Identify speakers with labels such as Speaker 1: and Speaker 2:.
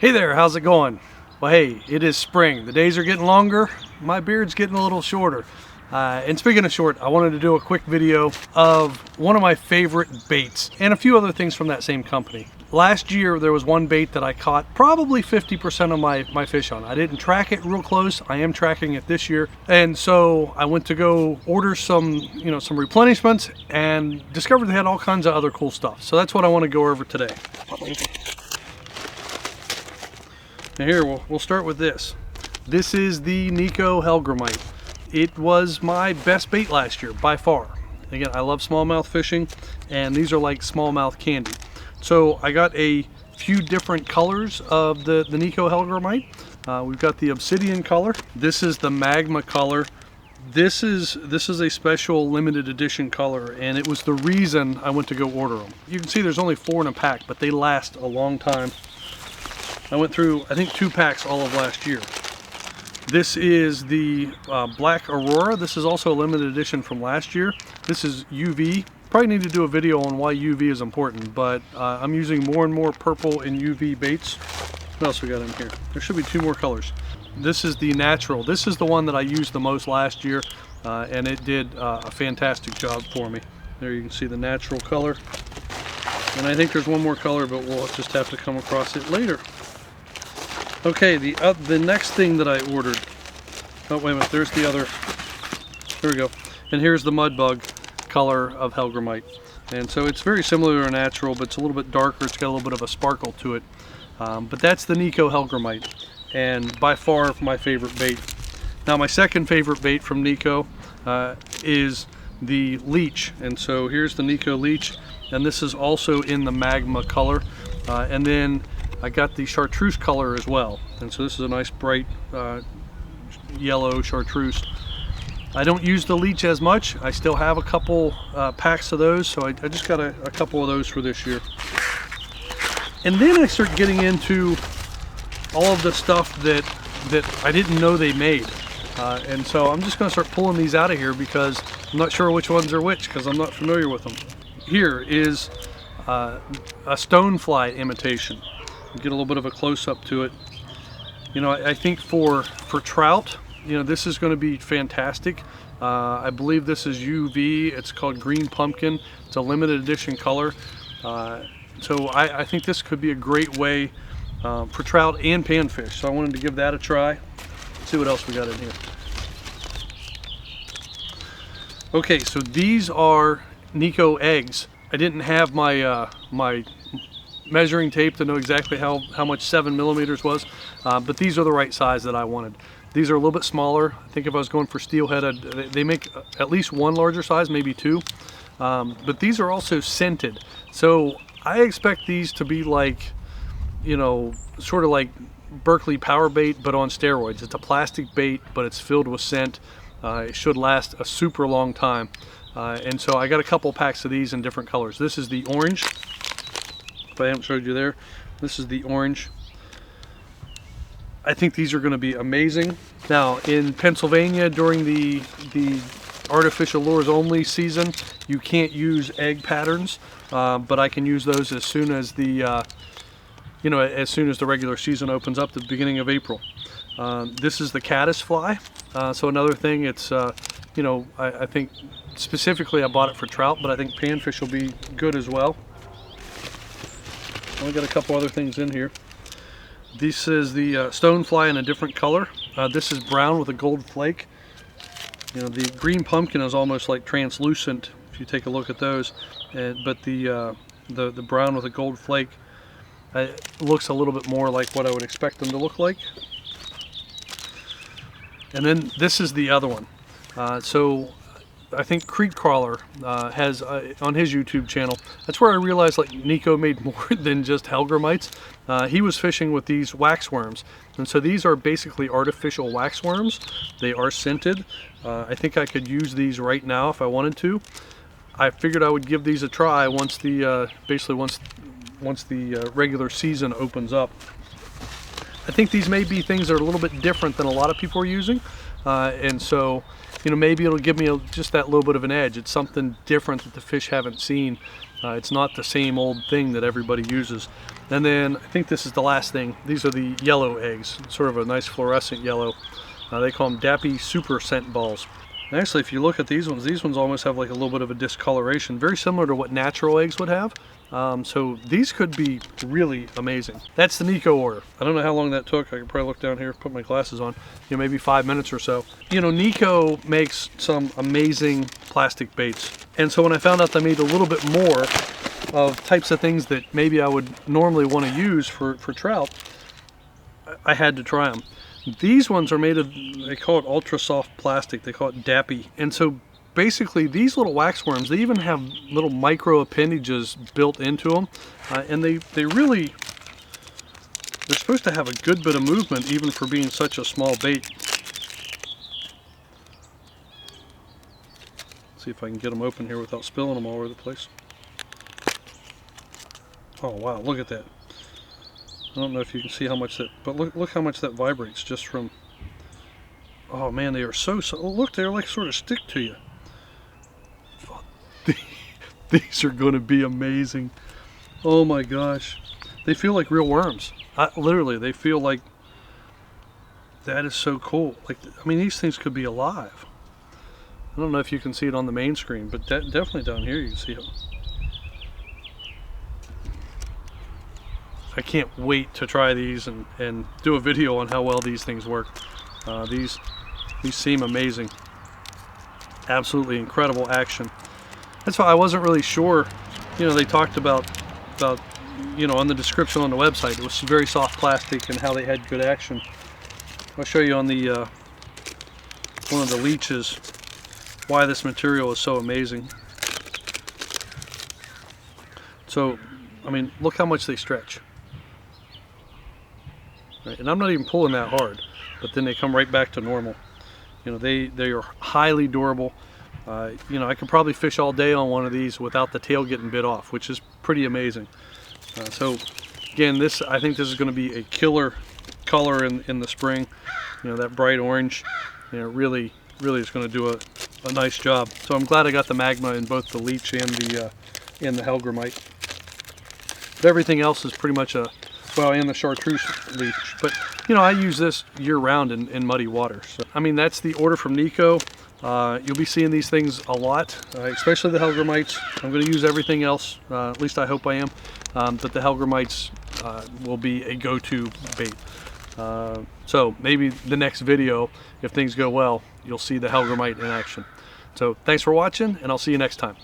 Speaker 1: Hey there, how's it going? Well, hey, it is spring. The days are getting longer. My beard's getting a little shorter. And speaking of short, I wanted to do a quick video of one of my favorite baits and a few other things from that same company. Last year, there was one bait that I caught probably 50% of my fish on. I didn't track it real close. I am tracking it this year. And so I went to go order some replenishments and discovered they had all kinds of other cool stuff. So that's what I want to go over today. Now here, we'll start with this. This is the Nikko Helgrammite. It was my best bait last year, by far. Again, I love smallmouth fishing, and these are like smallmouth candy. So I got a few different colors of the Nikko Helgrammite. We've got the obsidian color. This is the magma color. This is a special limited edition color, and it was the reason I went to go order them. You can see there's only 4 in a pack, but they last a long time. I went through, I think, 2 packs all of last year. This is the Black Aurora. This is also a limited edition from last year. This is UV. Probably need to do a video on why UV is important, but I'm using more and more purple and UV baits. What else we got in here? There should be 2 more colors. This is the natural. This is the one that I used the most last year, and it did a fantastic job for me. There you can see the natural color. And I think there's one more color, but we'll just have to come across it later. Okay, the next thing that I ordered. Oh, wait a minute, there's the other. There we go. And here's the mud bug color of Helgrammite. And so it's very similar to a natural, but it's a little bit darker. It's got a little bit of a sparkle to it. But that's the Nikko Helgrammite, and by far my favorite bait. Now, my second favorite bait from Nikko is the Leech. And so here's the Nikko Leech, and this is also in the magma color. And then I got the chartreuse color as well, and so this is a nice bright yellow chartreuse. I don't use the Leech as much. I still have a couple packs of those, so I just got a couple of those for this year. And then I start getting into all of the stuff that I didn't know they made, and so I'm just going to start pulling these out of here because I'm not sure which ones are which because I'm not familiar with them. Here is a Stonefly imitation. Get a little bit of a close-up to it. You know, I think for trout, you know, this is going to be fantastic. I believe this is UV. It's called Green Pumpkin. It's a limited edition color. So I think this could be a great way for trout and panfish. So I wanted to give that a try. Let's see what else we got in here. Okay, so these are Nikko eggs. I didn't have my my measuring tape to know exactly how much 7mm was, but these are the right size that I wanted. These are a little bit smaller. I think if I was going for steelhead, they make at least 1 larger size, maybe 2. But these are also scented, so I expect these to be like, you know, sort of like Berkeley power bait, but on steroids. It's a plastic bait, but it's filled with scent. It should last a super long time, and so I got a couple packs of these in different colors. This is the orange. If I haven't showed you there, this is the orange. I think these are going to be amazing. Now, in Pennsylvania during the artificial lures only season, you can't use egg patterns, but I can use those as soon as the as soon as the regular season opens up, the beginning of April. This is the Caddisfly. So another thing, it's I think specifically I bought it for trout, but I think panfish will be good as well. We got a couple other things in here. This is the Stonefly in a different color. This is brown with a gold flake. You know, the Green Pumpkin is almost like translucent if you take a look at those, but the brown with a gold flake looks a little bit more like what I would expect them to look like. And then this is the other one. So I think Creek Crawler has on his YouTube channel. That's where I realized like Nikko made more than just Helgrammites. He was fishing with these waxworms, and so these are basically artificial waxworms. They are scented. I think I could use these right now if I wanted to. I figured I would give these a try once the once the regular season opens up. I think these may be things that are a little bit different than a lot of people are using, and so, you know, maybe it'll give me just that little bit of an edge. It's something different that the fish haven't seen, It's not the same old thing that everybody uses. And then I think this is the last thing. These are the yellow eggs, sort of a nice fluorescent yellow. They call them Dappy Super Scent Balls. And actually, if you look at these ones almost have like a little bit of a discoloration, very similar to what natural eggs would have. So these could be really amazing. That's the Nikko order. I don't know how long that took. I could probably look down here, put my glasses on, maybe 5 minutes or so. Nikko makes some amazing plastic baits. And so when I found out they made a little bit more of types of things that maybe I would normally want to use for trout, I had to try them. These ones are made of, they call it ultra soft plastic, they call it Dappy. And so basically these little waxworms, they even have little micro appendages built into them. And they're supposed to have a good bit of movement even for being such a small bait. See if I can get them open here without spilling them all over the place. Oh wow, look at that. I don't know if you can see how much that, but look how much that vibrates just from, oh man, they are so, look, they're like sort of stick to you. Oh, these are going to be amazing. Oh my gosh. They feel like real worms. Literally, they feel like, that is so cool. Like, I mean, these things could be alive. I don't know if you can see it on the main screen, but definitely down here you can see it. I can't wait to try these and do a video on how well these things work. These seem amazing. Absolutely incredible action. That's why I wasn't really sure. They talked about on the description on the website, it was very soft plastic and how they had good action. I'll show you on the one of the leeches why this material is so amazing. So, I mean, look how much they stretch. Right, and I'm not even pulling that hard, but then they come right back to normal. They are highly durable. I could probably fish all day on one of these without the tail getting bit off, which is pretty amazing. So again, I think this is going to be a killer color in the spring. That bright orange, really is going to do a nice job. So I'm glad I got the magma in both the leech and the Helgrammite. But everything else is pretty much and the chartreuse leech. But I use this year round in muddy water. So I mean, that's the order from Nikko. You'll be seeing these things a lot, especially the Helgrammites. I'm going to use everything else, at least I hope I am, but the Helgrammites will be a go-to bait. So maybe the next video, if things go well, you'll see the Helgrammite in action. So thanks for watching, and I'll see you next time.